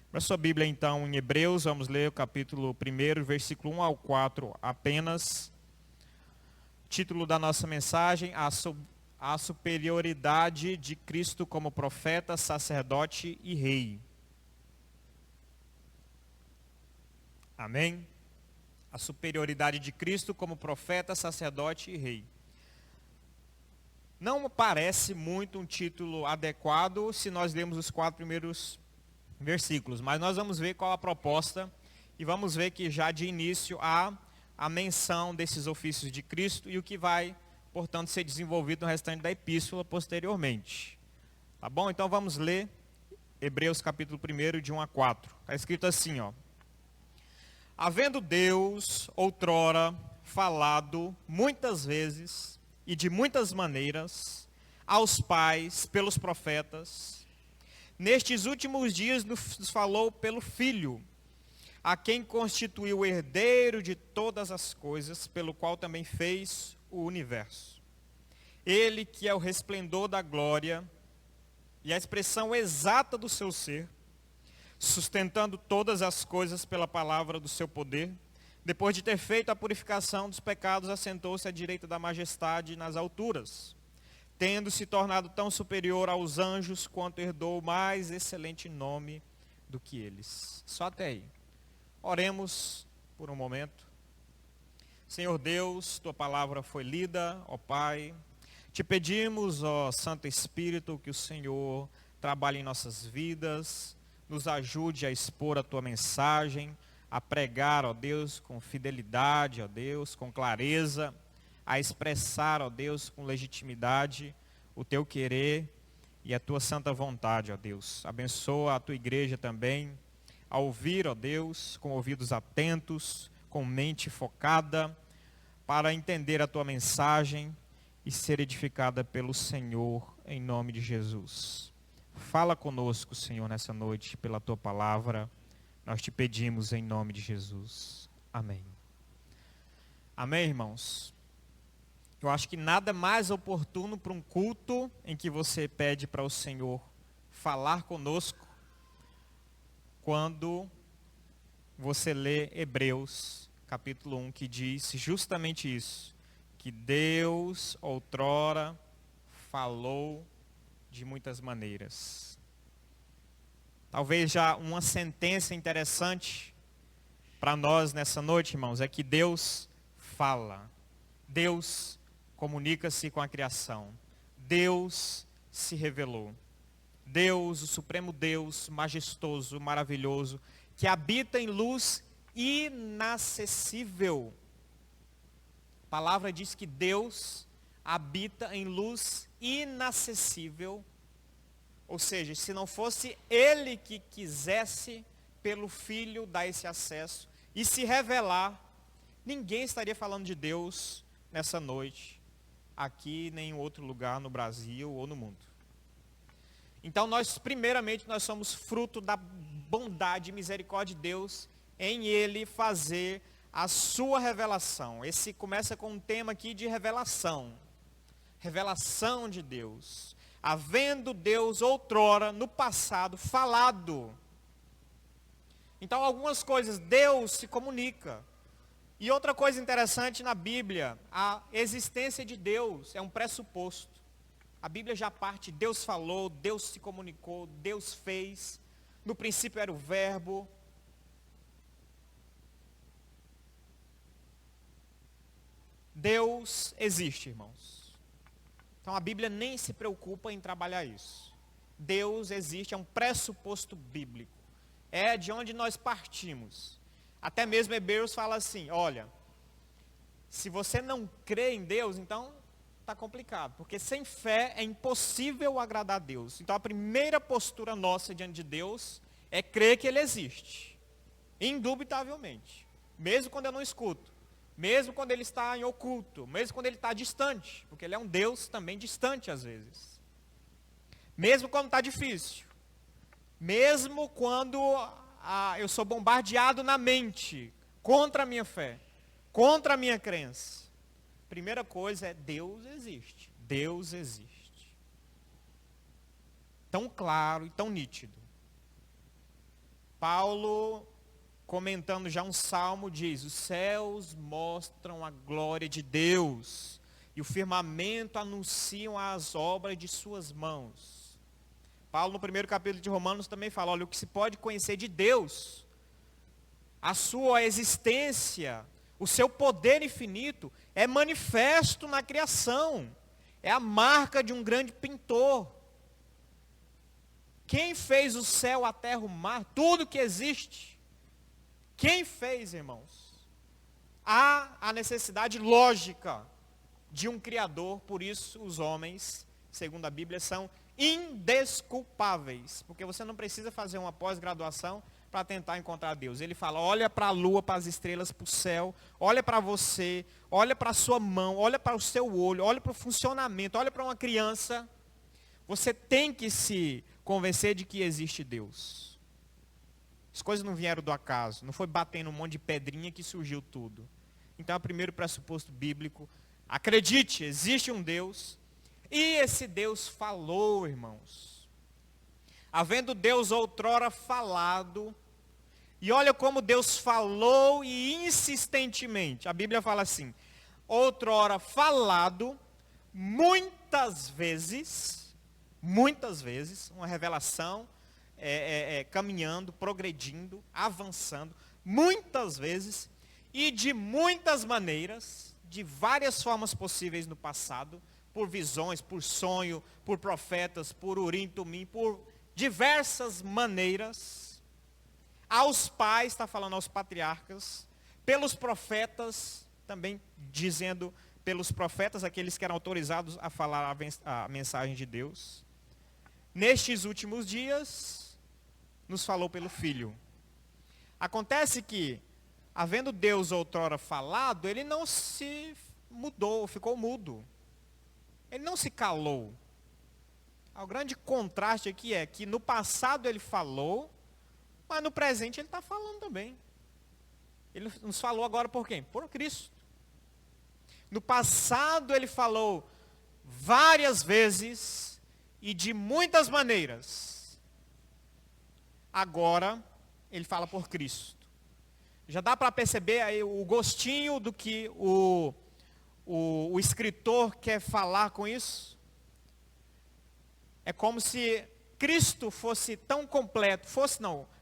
Para sua Bíblia, então, em Hebreus, vamos ler o capítulo 1, versículo 1 ao 4 apenas. Título da nossa mensagem, a superioridade de Cristo como profeta, sacerdote e rei. Amém? A superioridade de Cristo como profeta, sacerdote e rei. Não parece muito um título adequado se nós lermos os 4 primeiros versículos, mas nós vamos ver qual a proposta e vamos ver que já de início há a menção desses ofícios de Cristo e o que vai, portanto, ser desenvolvido no restante da epístola posteriormente. Tá bom? Então vamos ler Hebreus capítulo 1, de 1 a 4. Está escrito assim, ó. Havendo Deus, outrora, falado muitas vezes e de muitas maneiras aos pais pelos profetas, nestes últimos dias nos falou pelo Filho, a quem constituiu o herdeiro de todas as coisas, pelo qual também fez o universo. Ele que é o resplendor da glória e a expressão exata do seu ser, sustentando todas as coisas pela palavra do seu poder, depois de ter feito a purificação dos pecados, assentou-se à direita da majestade nas alturas, tendo se tornado tão superior aos anjos quanto herdou mais excelente nome do que eles. Só até aí. Oremos por um momento. Senhor Deus, tua palavra foi lida, ó Pai. Te pedimos, ó Santo Espírito, que o Senhor trabalhe em nossas vidas, nos ajude a expor a tua mensagem, a pregar, ó Deus, com fidelidade, ó Deus, com clareza, a expressar, ó Deus, com legitimidade o teu querer e a tua santa vontade, ó Deus. Abençoa a tua igreja também, a ouvir, ó Deus, com ouvidos atentos, com mente focada, para entender a tua mensagem e ser edificada pelo Senhor, em nome de Jesus. Fala conosco, Senhor, nessa noite, pela tua palavra. Nós te pedimos em nome de Jesus. Amém. Amém, irmãos? Eu acho que nada mais oportuno para um culto em que você pede para o Senhor falar conosco quando você lê Hebreus, capítulo 1, que diz justamente isso, que Deus outrora falou de muitas maneiras. Talvez já uma sentença interessante para nós nessa noite, irmãos, é que Deus fala. Deus comunica-se com a criação. Deus se revelou. Deus, o supremo Deus, majestoso, maravilhoso, que habita em luz inacessível. A palavra diz que Deus habita em luz inacessível. Ou seja, se não fosse Ele que quisesse, pelo Filho, dar esse acesso e se revelar, ninguém estaria falando de Deus nessa noite, aqui nem em outro lugar no Brasil ou no mundo. Então primeiramente, nós somos fruto da bondade e misericórdia de Deus em Ele fazer a sua revelação. Esse começa com um tema aqui de revelação. Revelação de Deus. Havendo Deus outrora, no passado, falado. Então algumas coisas, Deus se comunica. E outra coisa interessante na Bíblia, a existência de Deus é um pressuposto. A Bíblia já parte, Deus falou, Deus se comunicou, Deus fez. No princípio era o verbo. Deus existe, irmãos. Então a Bíblia nem se preocupa em trabalhar isso. Deus existe, é um pressuposto bíblico. É de onde nós partimos. Até mesmo Hebreus fala assim, olha, se você não crê em Deus, então está complicado. Porque sem fé é impossível agradar a Deus. Então a primeira postura nossa diante de Deus é crer que Ele existe. Indubitavelmente. Mesmo quando eu não escuto. Mesmo quando Ele está em oculto, mesmo quando Ele está distante, porque Ele é um Deus também distante às vezes. Mesmo quando está difícil. Mesmo quando eu sou bombardeado na mente, contra a minha fé, contra a minha crença. Primeira coisa é, Deus existe. Deus existe. Tão claro e tão nítido. Paulo, comentando já um salmo, diz: os céus mostram a glória de Deus, e o firmamento anunciam as obras de suas mãos. Paulo, no primeiro capítulo de Romanos, também fala: olha, o que se pode conhecer de Deus, a sua existência, o seu poder infinito, é manifesto na criação. É a marca de um grande pintor. Quem fez o céu, a terra, o mar, tudo que existe? Quem fez, irmãos? Há a necessidade lógica de um Criador, por isso os homens, segundo a Bíblia, são indesculpáveis. Porque você não precisa fazer uma pós-graduação para tentar encontrar Deus. Ele fala: olha para a lua, para as estrelas, para o céu, olha para você, olha para a sua mão, olha para o seu olho, olha para o funcionamento, olha para uma criança. Você tem que se convencer de que existe Deus. As coisas não vieram do acaso, não foi batendo um monte de pedrinha que surgiu tudo. Então é o primeiro pressuposto bíblico: acredite, existe um Deus, e esse Deus falou, irmãos. Havendo Deus outrora falado, e olha como Deus falou e insistentemente. A Bíblia fala assim: outrora falado, muitas vezes, uma revelação, caminhando, progredindo, avançando, muitas vezes, e de muitas maneiras, de várias formas possíveis no passado, por visões, por sonho, por profetas, por Urim, Tumim, por diversas maneiras, aos pais, está falando aos patriarcas, pelos profetas, também dizendo pelos profetas, aqueles que eram autorizados a falar a mensagem de Deus. Nestes últimos dias, nos falou pelo Filho. Acontece que, havendo Deus outrora falado, ele não se mudou, ficou mudo. Ele não se calou. O grande contraste aqui é que no passado ele falou, mas no presente ele está falando também. Ele nos falou agora por quem? Por Cristo. No passado ele falou várias vezes e de muitas maneiras. Agora ele fala por Cristo. Já dá para perceber aí o gostinho do que o escritor quer falar com isso? É como se Cristo fosse tão completo,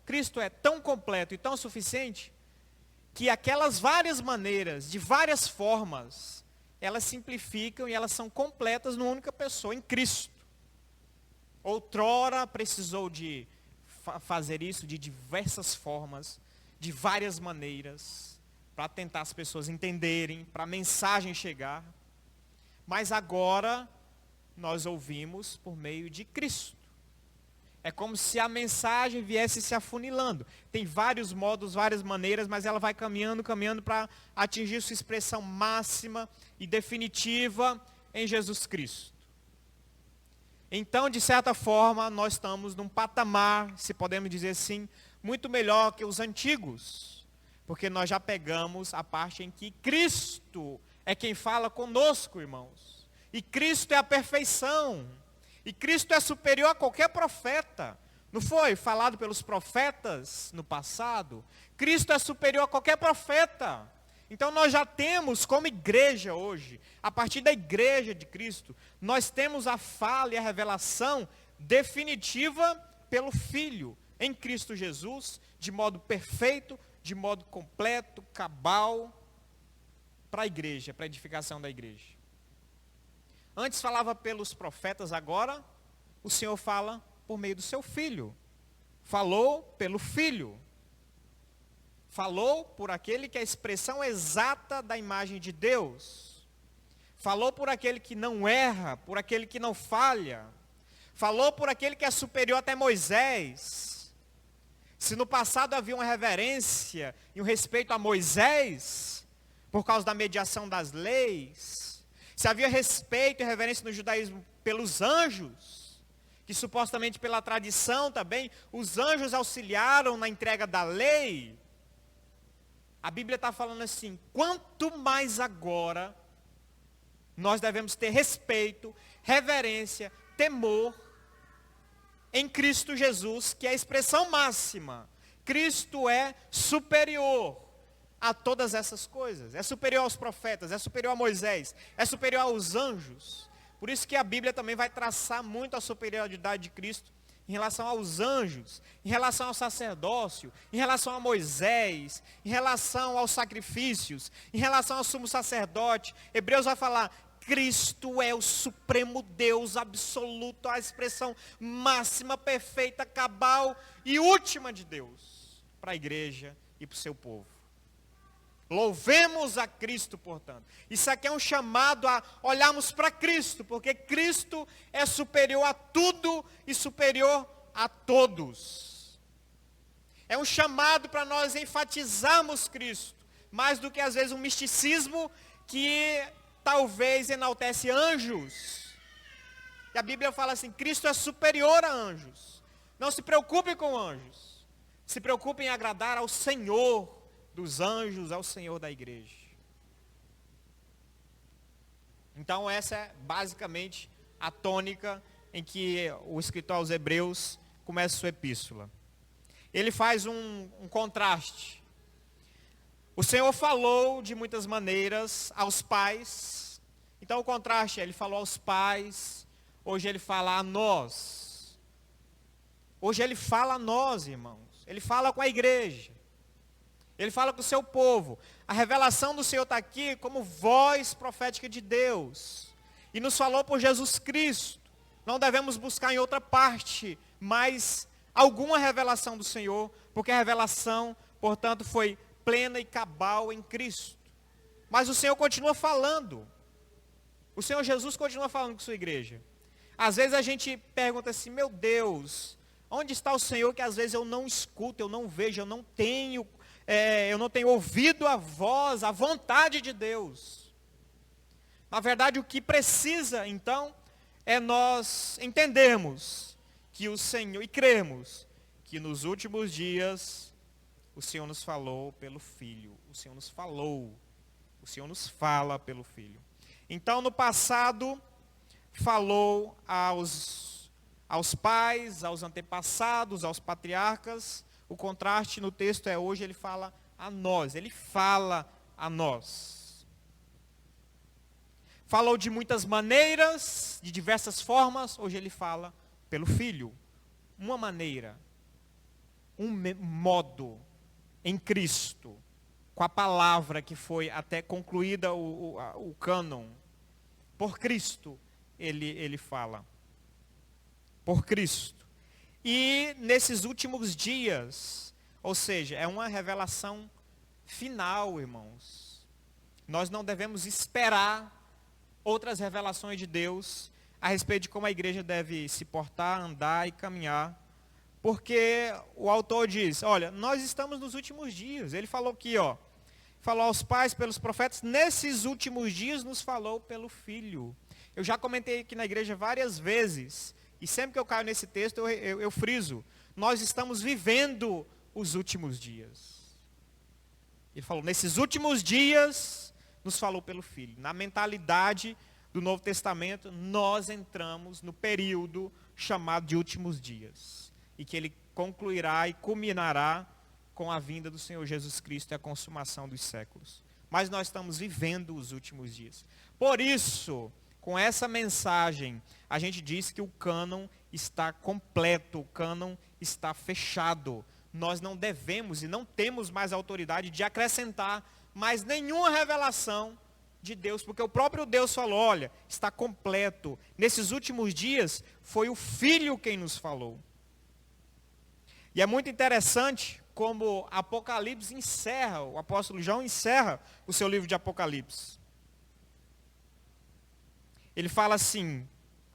Cristo é tão completo e tão suficiente, que aquelas várias maneiras, de várias formas, elas simplificam e elas são completas numa única pessoa, em Cristo. Outrora precisou de fazer isso de diversas formas, de várias maneiras, para tentar as pessoas entenderem, para a mensagem chegar. Mas agora nós ouvimos por meio de Cristo. É como se a mensagem viesse se afunilando. Tem vários modos, várias maneiras, mas ela vai caminhando para atingir sua expressão máxima e definitiva em Jesus Cristo. Então, de certa forma, nós estamos num patamar, se podemos dizer assim, muito melhor que os antigos. Porque nós já pegamos a parte em que Cristo é quem fala conosco, irmãos. E Cristo é a perfeição. E Cristo é superior a qualquer profeta. Não foi falado pelos profetas no passado? Cristo é superior a qualquer profeta. Então nós já temos como igreja hoje, a partir da igreja de Cristo, nós temos a fala e a revelação definitiva pelo Filho, em Cristo Jesus, de modo perfeito, de modo completo, cabal, para a igreja, para a edificação da igreja. Antes falava pelos profetas, agora o Senhor fala por meio do seu Filho. Falou pelo Filho. Falou por aquele que é a expressão exata da imagem de Deus. Falou por aquele que não erra, por aquele que não falha. Falou por aquele que é superior até Moisés. Se no passado havia uma reverência e um respeito a Moisés, por causa da mediação das leis, se havia respeito e reverência no judaísmo pelos anjos, que supostamente pela tradição também, os anjos auxiliaram na entrega da lei, a Bíblia está falando assim: quanto mais agora, nós devemos ter respeito, reverência, temor, em Cristo Jesus, que é a expressão máxima, Cristo é superior a todas essas coisas. É superior aos profetas, é superior a Moisés, é superior aos anjos. Por isso que a Bíblia também vai traçar muito a superioridade de Cristo em relação aos anjos, em relação ao sacerdócio, em relação a Moisés, em relação aos sacrifícios, em relação ao sumo sacerdote. Hebreus vai falar, Cristo é o supremo Deus absoluto, a expressão máxima, perfeita, cabal e última de Deus para a igreja e para o seu povo. Louvemos a Cristo, portanto. Isso aqui é um chamado a olharmos para Cristo, porque Cristo é superior a tudo e superior a todos. É um chamado para nós enfatizarmos Cristo, mais do que às vezes um misticismo que talvez enaltece anjos. E a Bíblia fala assim, Cristo é superior a anjos. Não se preocupe com anjos. Se preocupe em agradar ao Senhor dos anjos, ao Senhor da igreja. Então essa é basicamente a tônica em que o escritor aos Hebreus começa sua epístola. Ele faz um contraste. O Senhor falou de muitas maneiras aos pais. Então o contraste é, ele falou aos pais, hoje ele fala a nós. Hoje ele fala a nós, irmãos. Ele fala com a igreja. Ele fala com o seu povo. A revelação do Senhor está aqui como voz profética de Deus. E nos falou por Jesus Cristo. Não devemos buscar em outra parte, mas alguma revelação do Senhor, porque a revelação, portanto, foi plena e cabal em Cristo. Mas o Senhor continua falando. O Senhor Jesus continua falando com sua igreja. Às vezes a gente pergunta assim, meu Deus, onde está o Senhor que às vezes eu não escuto, eu não vejo, eu não tenho ouvido a voz, a vontade de Deus. Na verdade, o que precisa, então, é nós entendermos que o Senhor, e crermos, que nos últimos dias, o Senhor nos falou pelo Filho. O Senhor nos falou, o Senhor nos fala pelo Filho. Então, no passado, falou aos pais, aos antepassados, aos patriarcas. O contraste no texto é hoje ele fala a nós. Ele fala a nós. Falou de muitas maneiras, de diversas formas. Hoje ele fala pelo Filho. Uma maneira, um modo em Cristo, com a palavra que foi até concluída o cânon. Por Cristo ele fala. Por Cristo. E nesses últimos dias, ou seja, é uma revelação final, irmãos. Nós não devemos esperar outras revelações de Deus a respeito de como a igreja deve se portar, andar e caminhar. Porque o autor diz, olha, nós estamos nos últimos dias. Ele falou aqui, falou aos pais pelos profetas, nesses últimos dias nos falou pelo Filho. Eu já comentei aqui na igreja várias vezes. E sempre que eu caio nesse texto, eu friso. Nós estamos vivendo os últimos dias. Ele falou, nesses últimos dias, nos falou pelo Filho. Na mentalidade do Novo Testamento, nós entramos no período chamado de últimos dias. E que ele concluirá e culminará com a vinda do Senhor Jesus Cristo e a consumação dos séculos. Mas nós estamos vivendo os últimos dias. Por isso, com essa mensagem, a gente diz que o cânon está completo, o cânon está fechado. Nós não devemos e não temos mais autoridade de acrescentar mais nenhuma revelação de Deus, porque o próprio Deus falou, olha, está completo. Nesses últimos dias, foi o Filho quem nos falou. E é muito interessante como Apocalipse encerra, o apóstolo João encerra o seu livro de Apocalipse. Ele fala assim,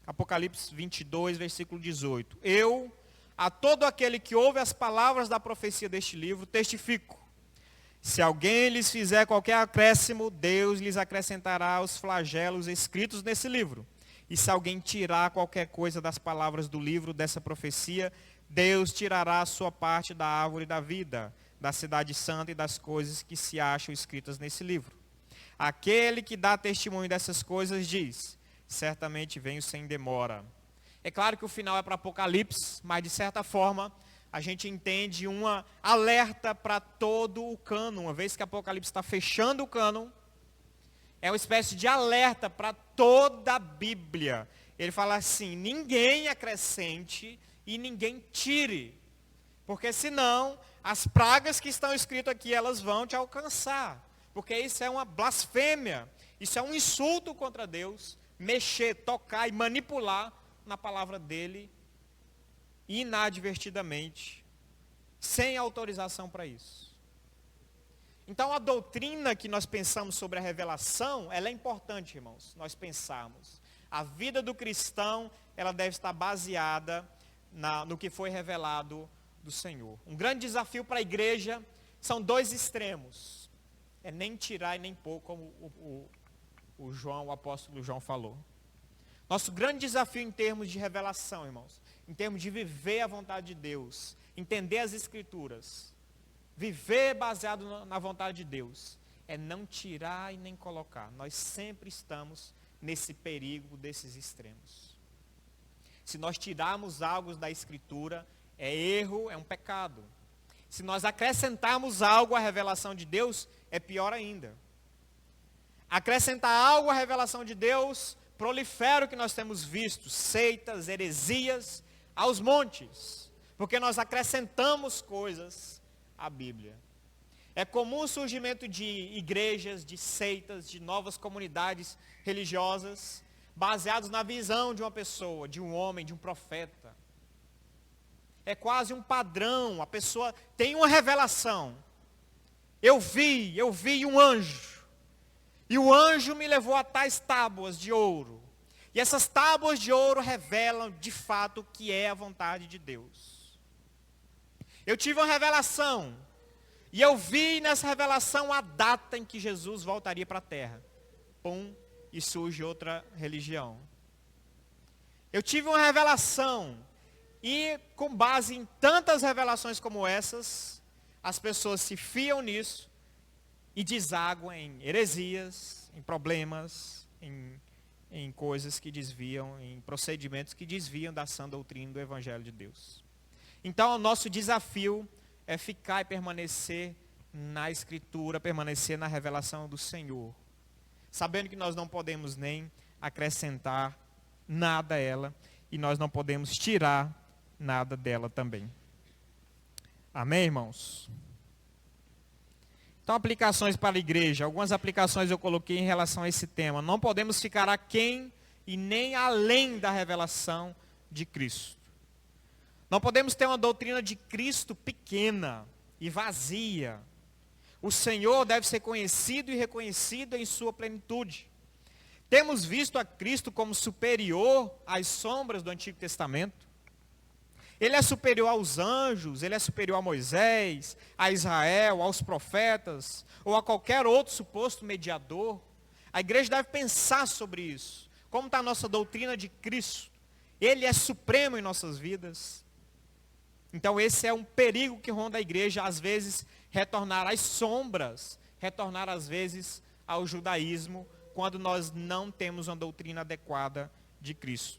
Apocalipse 22, versículo 18. Eu, a todo aquele que ouve as palavras da profecia deste livro, testifico. Se alguém lhes fizer qualquer acréscimo, Deus lhes acrescentará os flagelos escritos nesse livro. E se alguém tirar qualquer coisa das palavras do livro dessa profecia, Deus tirará a sua parte da árvore da vida, da cidade santa e das coisas que se acham escritas nesse livro. Aquele que dá testemunho dessas coisas diz, certamente venho sem demora. É claro que o final é para Apocalipse, mas de certa forma, a gente entende uma alerta para todo o cânon. Uma vez que Apocalipse está fechando o cânon, é uma espécie de alerta para toda a Bíblia. Ele fala assim: ninguém acrescente e ninguém tire, porque senão as pragas que estão escritas aqui, elas vão te alcançar, porque isso é uma blasfêmia, isso é um insulto contra Deus, mexer, tocar e manipular na palavra dele inadvertidamente, sem autorização para isso. Então a doutrina que nós pensamos sobre a revelação, ela é importante, irmãos, nós pensarmos. A vida do cristão, ela deve estar baseada no que foi revelado do Senhor. Um grande desafio para a igreja são dois extremos. É nem tirar e nem pôr, como o apóstolo João falou. Nosso grande desafio em termos de revelação, irmãos, em termos de viver a vontade de Deus, entender as Escrituras, viver baseado na vontade de Deus, é não tirar e nem colocar. Nós sempre estamos nesse perigo desses extremos. Se nós tirarmos algo da Escritura, é erro, é um pecado. Se nós acrescentarmos algo à revelação de Deus, é pior ainda. Acrescentar algo à revelação de Deus, prolifera o que nós temos visto, seitas, heresias, aos montes, porque nós acrescentamos coisas à Bíblia. É comum o surgimento de igrejas, de seitas, de novas comunidades religiosas, baseados na visão de uma pessoa, de um homem, de um profeta. É quase um padrão, a pessoa tem uma revelação. Eu vi um anjo, e o anjo me levou a tais tábuas de ouro. E essas tábuas de ouro revelam de fato o que é a vontade de Deus. Eu tive uma revelação, e eu vi nessa revelação a data em que Jesus voltaria para a terra. Pum, e surge outra religião. Eu tive uma revelação, e com base em tantas revelações como essas, as pessoas se fiam nisso e desaguam em heresias, em problemas, em coisas que desviam, em procedimentos que desviam da sã doutrina do Evangelho de Deus. Então, o nosso desafio é ficar e permanecer na Escritura, permanecer na revelação do Senhor, sabendo que nós não podemos nem acrescentar nada a ela, e nós não podemos tirar nada dela também. Amém, irmãos? Então, aplicações para a igreja. Algumas aplicações eu coloquei em relação a esse tema. Não podemos ficar aquém e nem além da revelação de Cristo. Não podemos ter uma doutrina de Cristo pequena e vazia. O Senhor deve ser conhecido e reconhecido em sua plenitude. Temos visto a Cristo como superior às sombras do Antigo Testamento. Ele é superior aos anjos, ele é superior a Moisés, a Israel, aos profetas, ou a qualquer outro suposto mediador. A igreja deve pensar sobre isso. Como está a nossa doutrina de Cristo? Ele é supremo em nossas vidas. Então esse é um perigo que ronda a igreja, às vezes retornar às sombras, retornar às vezes ao judaísmo, quando nós não temos uma doutrina adequada de Cristo.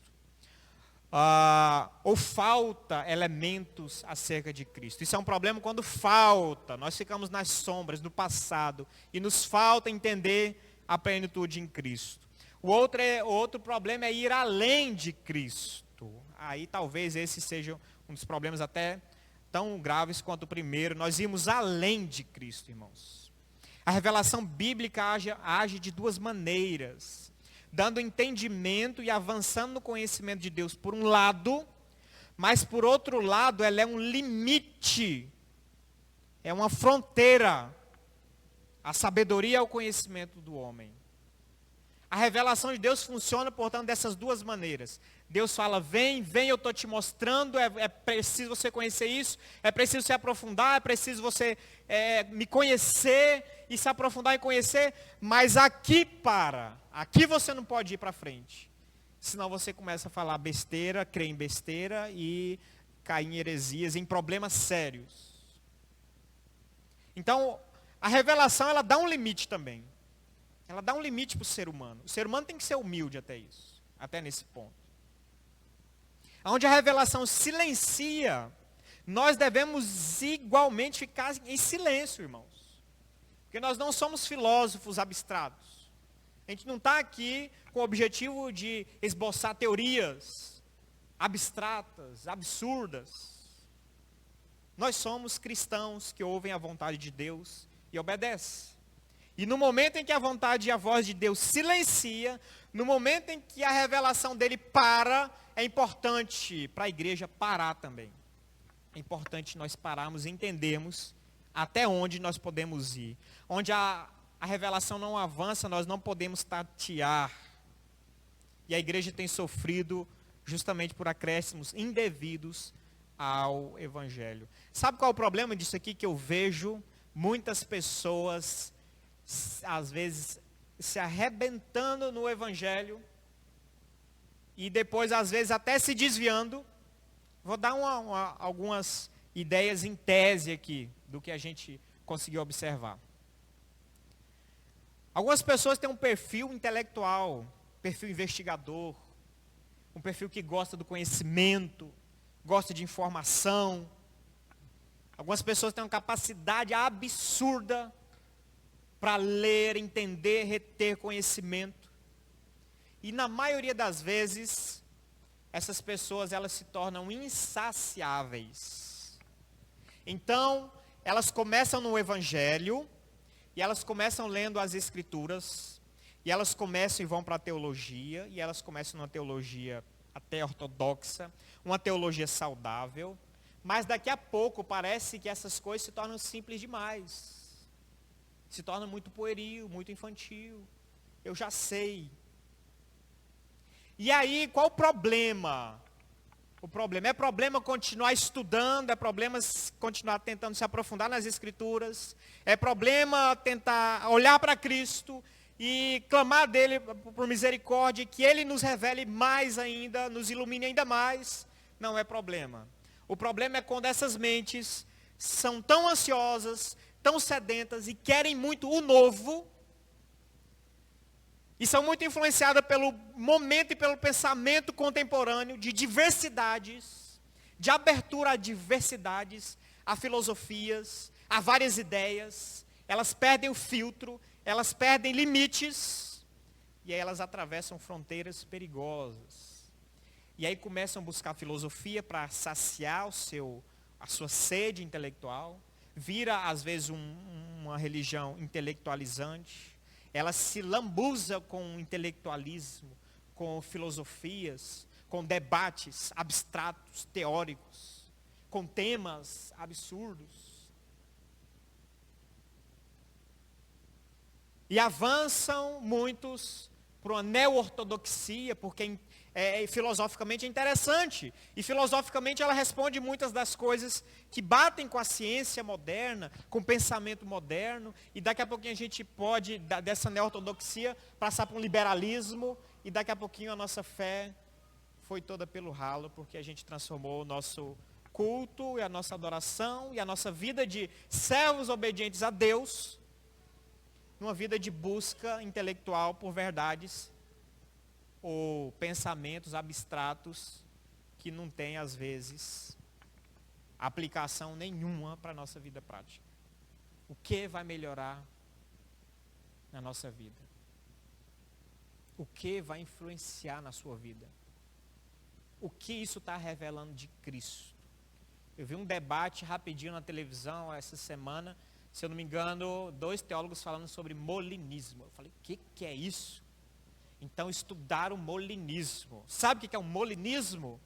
Ou falta elementos acerca de Cristo. Isso é um problema quando falta. Nós ficamos nas sombras do passado e nos falta entender a plenitude em Cristo. O outro problema é ir além de Cristo. Aí talvez esse seja um dos problemas até tão graves quanto o primeiro. Nós irmos além de Cristo, irmãos. A revelação bíblica age de duas maneiras: dando entendimento e avançando no conhecimento de Deus por um lado, mas por outro lado ela é um limite, é uma fronteira. A sabedoria é o conhecimento do homem. A revelação de Deus funciona, portanto, dessas duas maneiras. Deus fala: vem, eu estou te mostrando, é preciso você conhecer isso, é preciso se aprofundar, é preciso você me conhecer e se aprofundar e conhecer, mas aqui você não pode ir para frente. Senão você começa a falar besteira, crer em besteira e cair em heresias, em problemas sérios. Então, a revelação, ela dá um limite também. Ela dá um limite para o ser humano. O ser humano tem que ser humilde até isso, até nesse ponto. Onde a revelação silencia, nós devemos igualmente ficar em silêncio, irmãos. Porque nós não somos filósofos abstratos. A gente não está aqui com o objetivo de esboçar teorias abstratas, absurdas. Nós somos cristãos que ouvem a vontade de Deus e obedecem. E no momento em que a vontade e a voz de Deus silencia, no momento em que a revelação dele para, é importante para a igreja parar também. É importante nós pararmos e entendermos até onde nós podemos ir. Onde a revelação não avança, nós não podemos tatear. E a igreja tem sofrido justamente por acréscimos indevidos ao evangelho. Sabe qual é o problema disso aqui que eu vejo? Muitas pessoas, às vezes, se arrebentando no evangelho e depois, às vezes, até se desviando. Vou dar algumas ideias em tese aqui do que a gente conseguiu observar. Algumas pessoas têm um perfil intelectual, perfil investigador, um perfil que gosta do conhecimento, gosta de informação. Algumas pessoas têm uma capacidade absurda para ler, entender, reter conhecimento. E na maioria das vezes, essas pessoas elas se tornam insaciáveis. Então, elas começam no evangelho, e elas começam lendo as escrituras, e elas começam e vão para a teologia, e elas começam numa teologia até ortodoxa, uma teologia saudável, mas daqui a pouco parece que essas coisas se tornam simples demais. Se torna muito pueril, muito infantil. Eu já sei. E aí, qual o problema? O problema é continuar estudando, é problema continuar tentando se aprofundar nas escrituras, é problema tentar olhar para Cristo e clamar dele por misericórdia, que ele nos revele mais ainda, nos ilumine ainda mais. Não é problema. O problema é quando essas mentes são tão ansiosas, tão sedentas e querem muito o novo, e são muito influenciadas pelo momento e pelo pensamento contemporâneo de diversidades, de abertura a diversidades, a filosofias, a várias ideias. Elas perdem o filtro, elas perdem limites, e aí elas atravessam fronteiras perigosas. E aí começam a buscar filosofia para saciar a sua sede intelectual. Vira, às vezes, uma religião intelectualizante. Ela se lambuza com intelectualismo, com filosofias, com debates abstratos, teóricos, com temas absurdos. E avançam muitos para uma neo-ortodoxia, porque filosoficamente é interessante. E filosoficamente ela responde muitas das coisas que batem com a ciência moderna, com o pensamento moderno. E daqui a pouquinho a gente pode, dessa neo-ortodoxia, passar para um liberalismo. E daqui a pouquinho a nossa fé foi toda pelo ralo, porque a gente transformou o nosso culto e a nossa adoração e a nossa vida de servos obedientes a Deus numa vida de busca intelectual por verdades ou pensamentos abstratos que não têm, às vezes, aplicação nenhuma para a nossa vida prática. O que vai melhorar na nossa vida? O que vai influenciar na sua vida? O que isso está revelando de Cristo? Eu vi um debate rapidinho na televisão essa semana, se eu não me engano, 2 teólogos falando sobre molinismo. Eu falei, o que é isso? Então estudaram o molinismo. Sabe o que é um molinismo?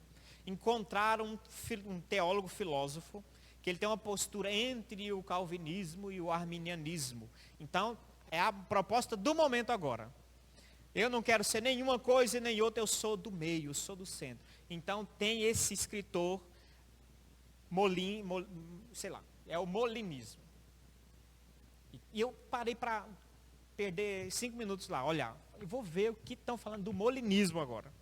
Encontraram um teólogo filósofo, que ele tem uma postura entre o calvinismo e o arminianismo. Então, é a proposta do momento agora. Eu não quero ser nenhuma coisa e nem outra, eu sou do meio, eu sou do centro. Então tem esse escritor, é o molinismo. E eu parei para perder 5 minutos lá, olhar. Eu vou ver o que estão falando do molinismo agora.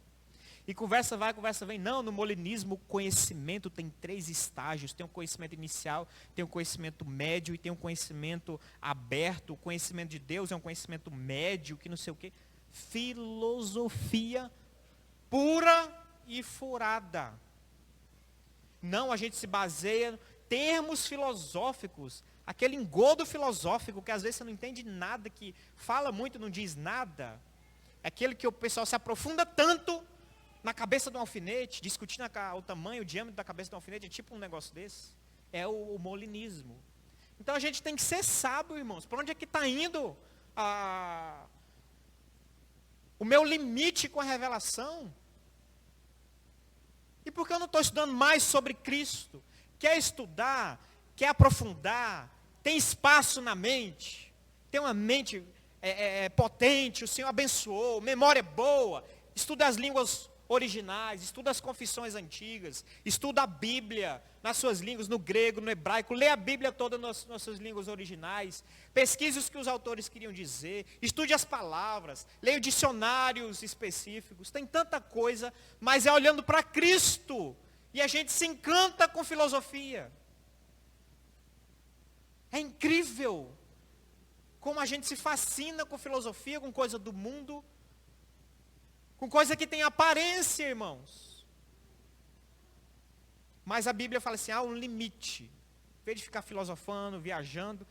E conversa vai, conversa vem. Não, no molinismo o conhecimento tem 3 estágios. Tem um conhecimento inicial, tem um conhecimento médio e tem um conhecimento aberto. O conhecimento de Deus é um conhecimento médio, que não sei o quê. Filosofia pura e furada. Não, a gente se baseia em termos filosóficos, aquele engodo filosófico que às vezes você não entende nada, que fala muito e não diz nada. É aquele que o pessoal se aprofunda tanto na cabeça do alfinete, discutindo o tamanho, o diâmetro da cabeça do alfinete, é tipo um negócio desse. É o molinismo. Então a gente tem que ser sábio, irmãos. Para onde é que está indo o meu limite com a revelação? E por que eu não estou estudando mais sobre Cristo? Quer estudar, quer aprofundar, tem espaço na mente, tem uma mente potente, o Senhor abençoou, memória boa, estuda as línguas originais, estuda as confissões antigas, estuda a Bíblia nas suas línguas, no grego, no hebraico, lê a Bíblia toda nas suas línguas originais, pesquise os que os autores queriam dizer, estude as palavras, leia dicionários específicos, tem tanta coisa, mas é olhando para Cristo, e a gente se encanta com filosofia. É incrível como a gente se fascina com filosofia, com coisa do mundo, com coisa que tem aparência, irmãos. Mas a Bíblia fala assim, há um limite. Em vez de ficar filosofando, viajando,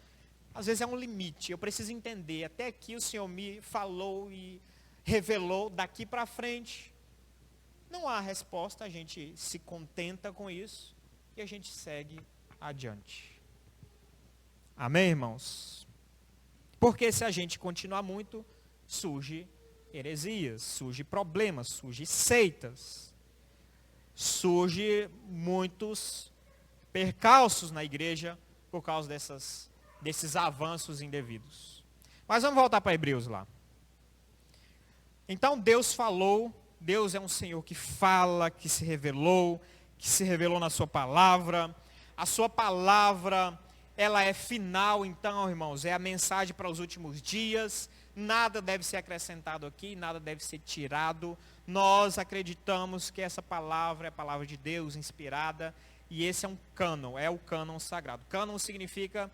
às vezes é um limite. Eu preciso entender, até aqui o Senhor me falou e revelou, daqui para frente. Não há resposta, a gente se contenta com isso e a gente segue adiante. Amém, irmãos? Porque se a gente continuar muito, surge heresias, surge problemas, surge seitas, surge muitos percalços na igreja por causa desses avanços indevidos. Mas vamos voltar para Hebreus lá. Então Deus falou, Deus é um Senhor que fala, que se revelou na sua palavra. A sua palavra, ela é final, então, irmãos, é a mensagem para os últimos dias. Nada deve ser acrescentado aqui, nada deve ser tirado. Nós acreditamos que essa palavra é a palavra de Deus, inspirada, e esse é um cânon, é o cânon sagrado. Cânon significa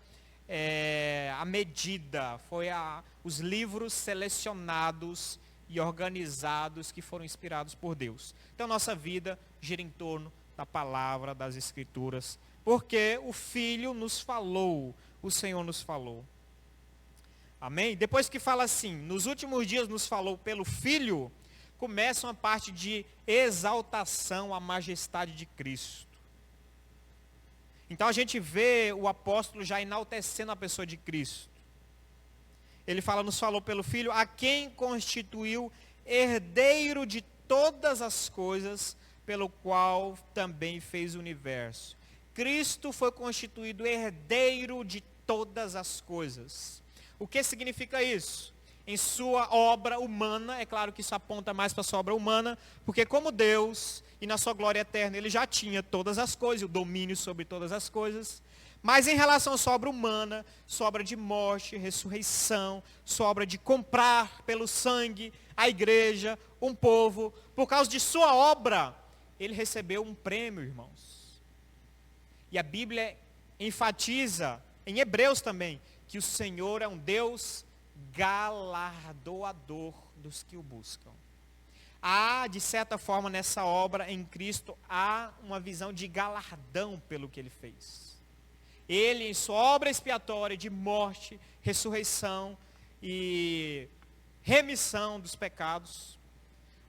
a medida, os livros selecionados e organizados que foram inspirados por Deus. Então nossa vida gira em torno da palavra, das Escrituras, porque o Filho nos falou, o Senhor nos falou. Amém? Depois que fala assim, nos últimos dias nos falou pelo Filho, começa uma parte de exaltação à majestade de Cristo. Então a gente vê o apóstolo já enaltecendo a pessoa de Cristo. Ele nos falou pelo Filho, a quem constituiu herdeiro de todas as coisas, pelo qual também fez o universo. Cristo foi constituído herdeiro de todas as coisas. O que significa isso? Em sua obra humana, é claro que isso aponta mais para a sua obra humana, porque como Deus, e na sua glória eterna, ele já tinha todas as coisas, o domínio sobre todas as coisas, mas em relação à sua obra humana, sua obra de morte, ressurreição, sua obra de comprar pelo sangue a igreja, um povo, por causa de sua obra, ele recebeu um prêmio, irmãos. E a Bíblia enfatiza, em Hebreus também, que o Senhor é um Deus galardoador dos que o buscam. Há, de certa forma, nessa obra em Cristo, há uma visão de galardão pelo que ele fez. Ele, em sua obra expiatória de morte, ressurreição e remissão dos pecados,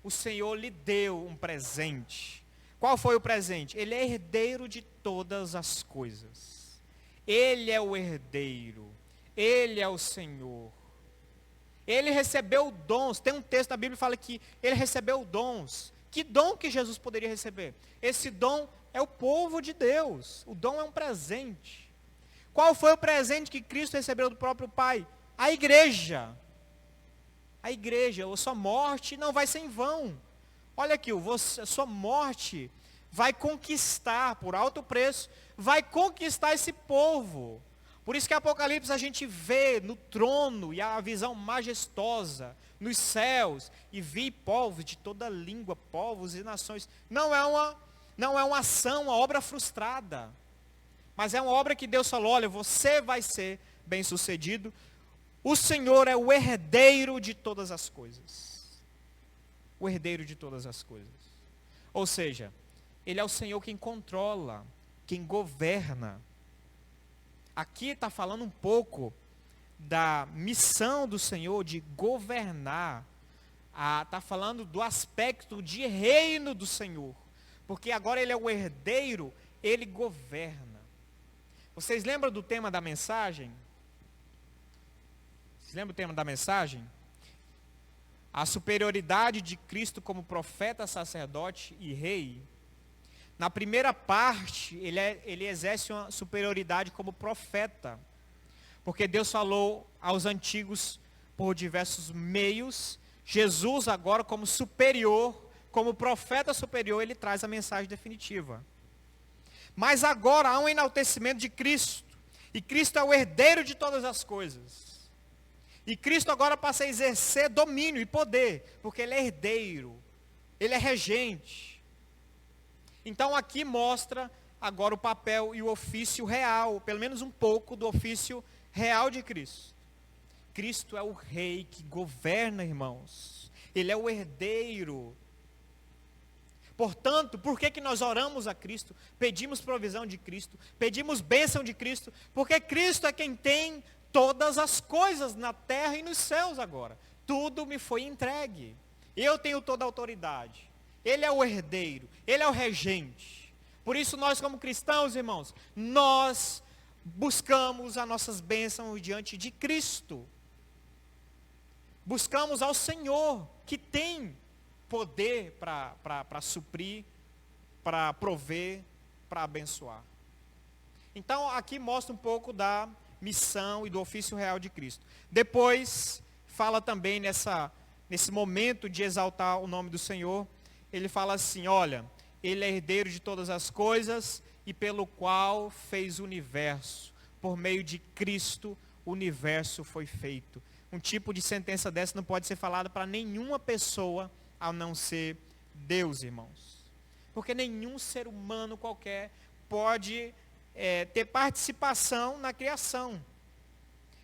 o Senhor lhe deu um presente. Qual foi o presente? Ele é herdeiro de todas as coisas. Ele é o herdeiro. Ele é o Senhor. Ele recebeu dons. Tem um texto da Bíblia que fala que ele recebeu dons. Que dom que Jesus poderia receber? Esse dom é o povo de Deus. O dom é um presente. Qual foi o presente que Cristo recebeu do próprio Pai? A igreja. A igreja. A sua morte não vai ser em vão. Olha aqui, a sua morte vai conquistar, por alto preço, vai conquistar esse povo. Por isso que em Apocalipse a gente vê no trono e a visão majestosa nos céus, e vi povos de toda língua, povos e nações. Não é uma ação, uma obra frustrada, mas é uma obra que Deus falou, olha, você vai ser bem sucedido. O Senhor é o herdeiro de todas as coisas. O herdeiro de todas as coisas. Ou seja, Ele é o Senhor quem controla, quem governa. Aqui está falando um pouco da missão do Senhor de governar. Está falando do aspecto de reino do Senhor. Porque agora ele é o herdeiro, ele governa. Vocês lembram do tema da mensagem? Vocês lembram do tema da mensagem? A superioridade de Cristo como profeta, sacerdote e rei. Na primeira parte, ele exerce uma superioridade como profeta. Porque Deus falou aos antigos por diversos meios. Jesus agora como superior, como profeta superior, ele traz a mensagem definitiva. Mas agora há um enaltecimento de Cristo. E Cristo é o herdeiro de todas as coisas. E Cristo agora passa a exercer domínio e poder, porque ele é herdeiro, ele é regente. Então aqui mostra agora o papel e o ofício real, pelo menos um pouco do ofício real de Cristo. Cristo é o rei que governa, irmãos. Ele é o herdeiro. Portanto, por que nós oramos a Cristo? Pedimos provisão de Cristo, pedimos bênção de Cristo, porque Cristo é quem tem todas as coisas na terra e nos céus agora. Tudo me foi entregue. Eu tenho toda a autoridade. Ele é o herdeiro, ele é o regente. Por isso nós como cristãos, irmãos, nós buscamos as nossas bênçãos diante de Cristo. Buscamos ao Senhor, que tem poder para suprir, para prover, para abençoar. Então aqui mostra um pouco da missão e do ofício real de Cristo. Depois fala também nesse momento de exaltar o nome do Senhor, ele fala assim, olha, ele é herdeiro de todas as coisas e pelo qual fez o universo. Por meio de Cristo o universo foi feito. Um tipo de sentença dessa não pode ser falada para nenhuma pessoa a não ser Deus, irmãos. Porque nenhum ser humano qualquer pode ter participação na criação.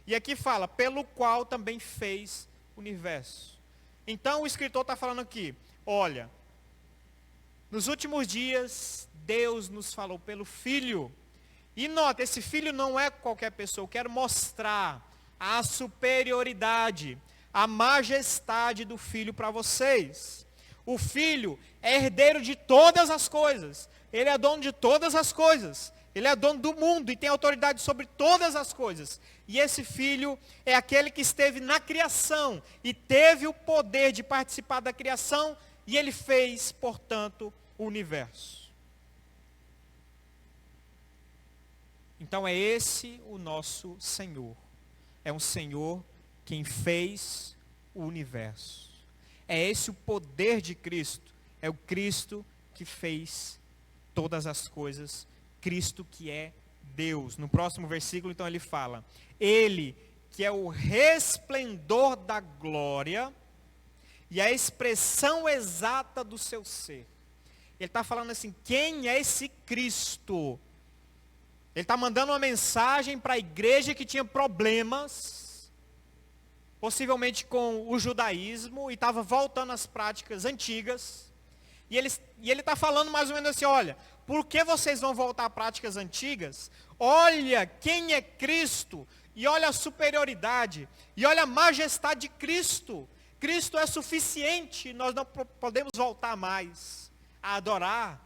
E aqui fala, pelo qual também fez o universo. Então o escritor está falando aqui, olha, nos últimos dias, Deus nos falou pelo Filho. E nota, esse Filho não é qualquer pessoa, eu quero mostrar a superioridade, a majestade do Filho para vocês. O Filho é herdeiro de todas as coisas. Ele é dono de todas as coisas. Ele é dono do mundo e tem autoridade sobre todas as coisas. E esse Filho é aquele que esteve na criação e teve o poder de participar da criação e ele fez, portanto, o universo. Então é esse o nosso Senhor. É um Senhor quem fez o universo. É esse o poder de Cristo. É o Cristo que fez todas as coisas. Cristo que é Deus. No próximo versículo, então, ele fala, ele que é o resplendor da glória e a expressão exata do seu ser. Ele está falando assim, quem é esse Cristo? Ele está mandando uma mensagem para a igreja que tinha problemas, possivelmente com o judaísmo, e estava voltando às práticas antigas. E ele está falando mais ou menos assim, olha, por que vocês vão voltar a práticas antigas? Olha quem é Cristo, e olha a superioridade, e olha a majestade de Cristo. Cristo é suficiente, nós não podemos voltar mais a adorar,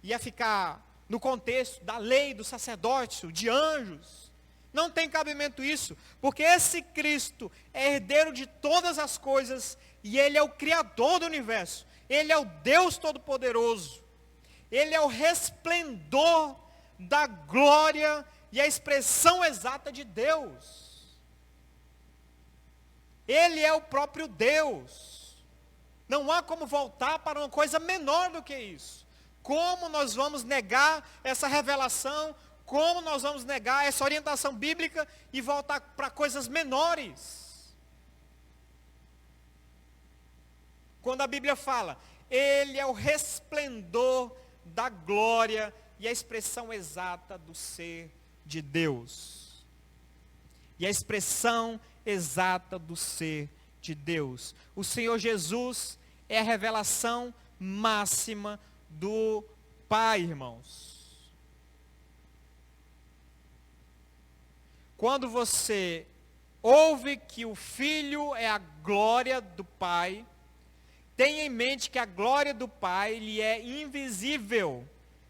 e a ficar no contexto da lei, do sacerdócio, de anjos. Não tem cabimento isso, porque esse Cristo é herdeiro de todas as coisas, e ele é o Criador do universo. Ele é o Deus Todo-Poderoso. Ele é o resplendor da glória e a expressão exata de Deus. Ele é o próprio Deus. Não há como voltar para uma coisa menor do que isso. Como nós vamos negar essa revelação? Como nós vamos negar essa orientação bíblica e voltar para coisas menores? Quando a Bíblia fala, ele é o resplendor da glória e a expressão exata do ser de Deus. E a expressão exata do ser de Deus. O Senhor Jesus é a revelação máxima do Pai, irmãos. Quando você ouve que o Filho é a glória do Pai, tenha em mente que a glória do Pai lhe é invisível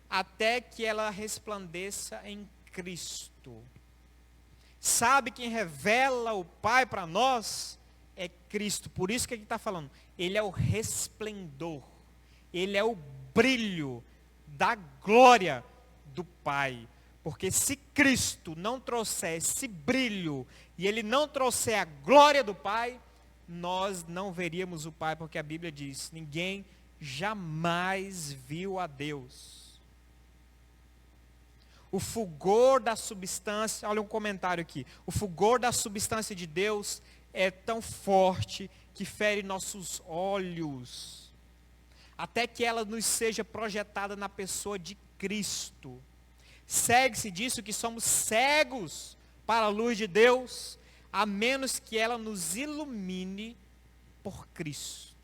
até que ela resplandeça em Cristo. Sabe quem revela o Pai para nós? É Cristo. Por isso que ele está falando. Ele é o resplendor. Ele é o brilho da glória do Pai. Porque se Cristo não trouxer esse brilho e ele não trouxer a glória do Pai, nós não veríamos o Pai, porque a Bíblia diz: ninguém jamais viu a Deus. O fulgor da substância, olha um comentário aqui, o fulgor da substância de Deus é tão forte que fere nossos olhos, até que ela nos seja projetada na pessoa de Cristo. Segue-se disso que somos cegos para a luz de Deus, a menos que ela nos ilumine por Cristo.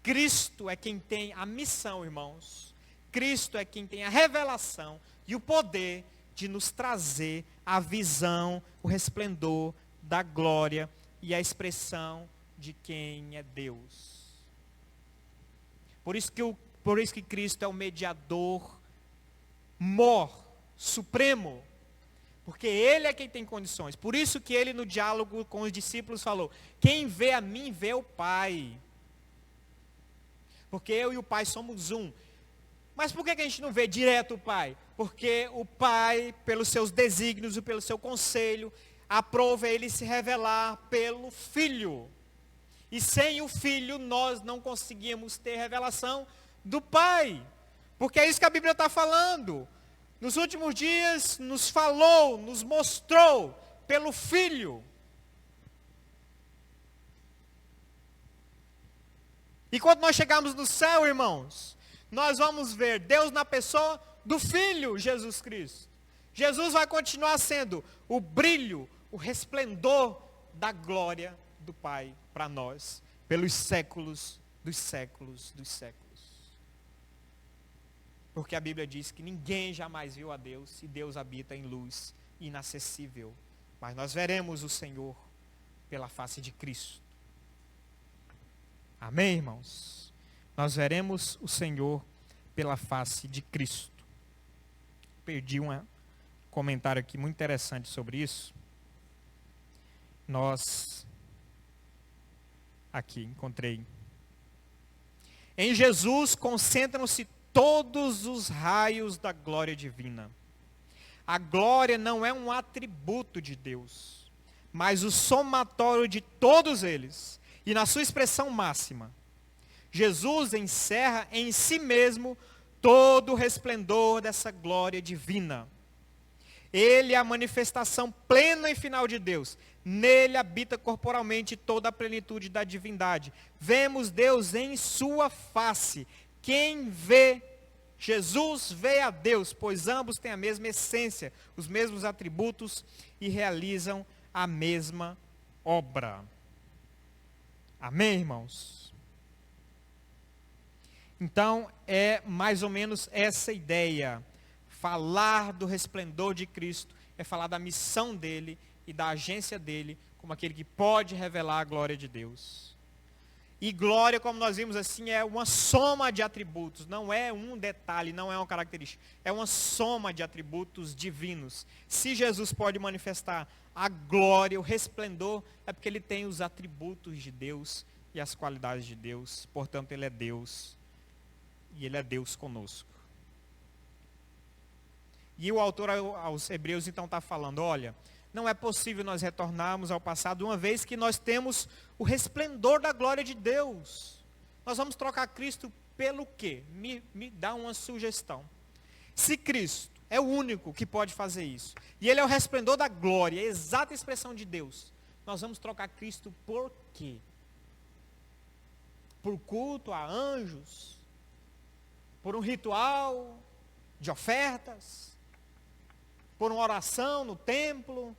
Cristo é quem tem a missão, irmãos. Cristo é quem tem a revelação e o poder de nos trazer a visão, o resplendor da glória e a expressão de quem é Deus. Por isso que Cristo é o mediador mor, supremo, porque Ele é quem tem condições. Por isso que Ele, no diálogo com os discípulos, falou: quem vê a mim, vê o Pai. Porque eu e o Pai somos um. Mas por que a gente não vê direto o Pai? Porque o Pai, pelos seus desígnios e pelo seu conselho, aprova Ele se revelar pelo Filho. E sem o Filho, nós não conseguimos ter revelação do Pai. Porque é isso que a Bíblia está falando. Nos últimos dias, nos falou, nos mostrou pelo Filho. E quando nós chegarmos no céu, irmãos, nós vamos ver Deus na pessoa do Filho, Jesus Cristo. Jesus vai continuar sendo o brilho, o resplendor da glória do Pai para nós, pelos séculos dos séculos dos séculos. Porque a Bíblia diz que ninguém jamais viu a Deus, e Deus habita em luz inacessível. Mas nós veremos o Senhor pela face de Cristo. Amém, irmãos? Nós veremos o Senhor pela face de Cristo. Perdi um comentário aqui muito interessante sobre isso. Aqui, encontrei. Em Jesus concentram-se todos os raios da glória divina. A glória não é um atributo de Deus, mas o somatório de todos eles. E na sua expressão máxima, Jesus encerra em si mesmo todo o resplendor dessa glória divina. Ele é a manifestação plena e final de Deus. Nele habita corporalmente toda a plenitude da divindade. Vemos Deus em sua face. Quem vê Jesus vê a Deus, pois ambos têm a mesma essência, os mesmos atributos e realizam a mesma obra. Amém, irmãos? Então, é mais ou menos essa ideia. Falar do resplendor de Cristo é falar da missão dele e da agência dele como aquele que pode revelar a glória de Deus. E glória, como nós vimos assim, é uma soma de atributos, não é um detalhe, não é uma característica, é uma soma de atributos divinos. Se Jesus pode manifestar a glória, o resplendor, é porque ele tem os atributos de Deus e as qualidades de Deus, portanto ele é Deus, e ele é Deus conosco. E o autor aos Hebreus então está falando, olha, não é possível nós retornarmos ao passado, uma vez que nós temos o resplendor da glória de Deus. Nós vamos trocar Cristo pelo quê? Me dá uma sugestão. Se Cristo é o único que pode fazer isso, e ele é o resplendor da glória, a exata expressão de Deus, nós vamos trocar Cristo por quê? Por culto a anjos? Por um ritual de ofertas? Por uma oração no templo,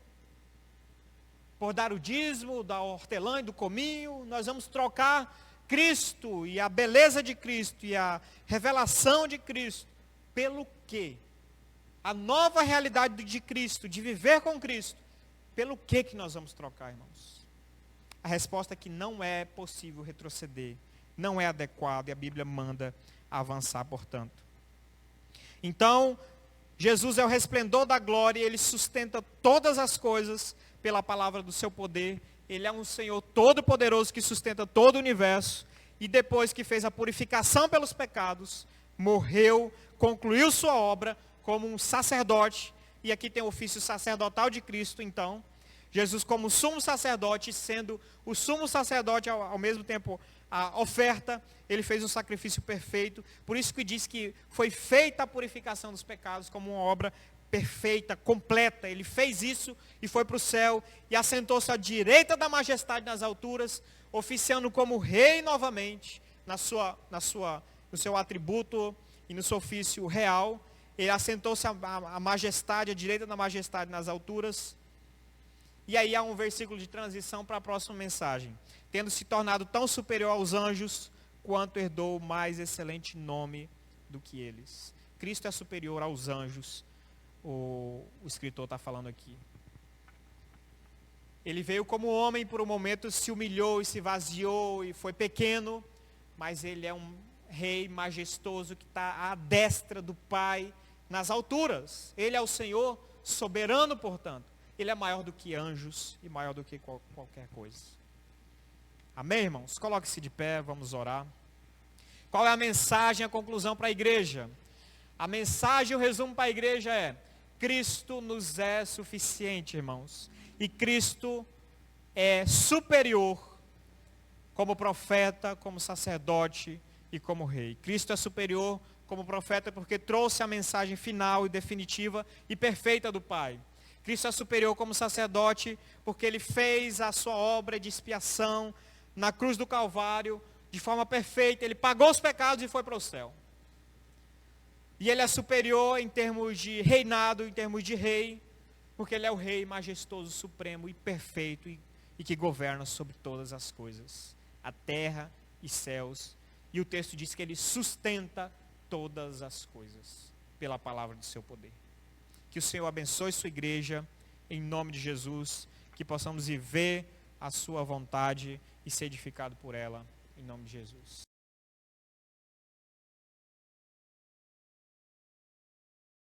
por dar o dízimo da hortelã e do cominho? Nós vamos trocar Cristo e a beleza de Cristo e a revelação de Cristo, pelo quê? A nova realidade de Cristo, de viver com Cristo, pelo que nós vamos trocar, irmãos? A resposta é que não é possível retroceder, não é adequado e a Bíblia manda avançar, portanto. Então, Jesus é o resplendor da glória e Ele sustenta todas as coisas pela palavra do seu poder. Ele é um Senhor todo-poderoso que sustenta todo o universo. E depois que fez a purificação pelos pecados, morreu, concluiu sua obra como um sacerdote. E aqui tem o ofício sacerdotal de Cristo, então. Jesus como sumo sacerdote, sendo o sumo sacerdote ao mesmo tempo a oferta, ele fez um sacrifício perfeito. Por isso que diz que foi feita a purificação dos pecados como uma obra perfeita, completa. Ele fez isso e foi para o céu e assentou-se à direita da majestade nas alturas, oficiando como rei novamente, no seu atributo e no seu ofício real. Ele assentou-se à majestade, à direita da majestade nas alturas. E aí há um versículo de transição para a próxima mensagem. Tendo se tornado tão superior aos anjos, quanto herdou mais excelente nome do que eles. Cristo é superior aos anjos, o escritor está falando aqui. Ele veio como homem, por um momento se humilhou e se vaziou e foi pequeno, mas ele é um rei majestoso que está à destra do Pai nas alturas. Ele é o Senhor soberano, portanto. Ele é maior do que anjos e maior do que qualquer coisa. Amém, irmãos? Coloque-se de pé, vamos orar. Qual é a mensagem, a conclusão para a igreja? A mensagem, o resumo para a igreja é: Cristo nos é suficiente, irmãos. E Cristo é superior como profeta, como sacerdote e como rei. Cristo é superior como profeta porque trouxe a mensagem final e definitiva e perfeita do Pai. Cristo é superior como sacerdote porque Ele fez a sua obra de expiação na cruz do Calvário de forma perfeita. Ele pagou os pecados e foi para o céu. E Ele é superior em termos de reinado, em termos de rei, porque Ele é o rei majestoso, supremo e perfeito e que governa sobre todas as coisas, a terra e céus. E o texto diz que Ele sustenta todas as coisas pela palavra do seu poder. Que o Senhor abençoe sua igreja, em nome de Jesus, que possamos viver a sua vontade e ser edificado por ela, em nome de Jesus.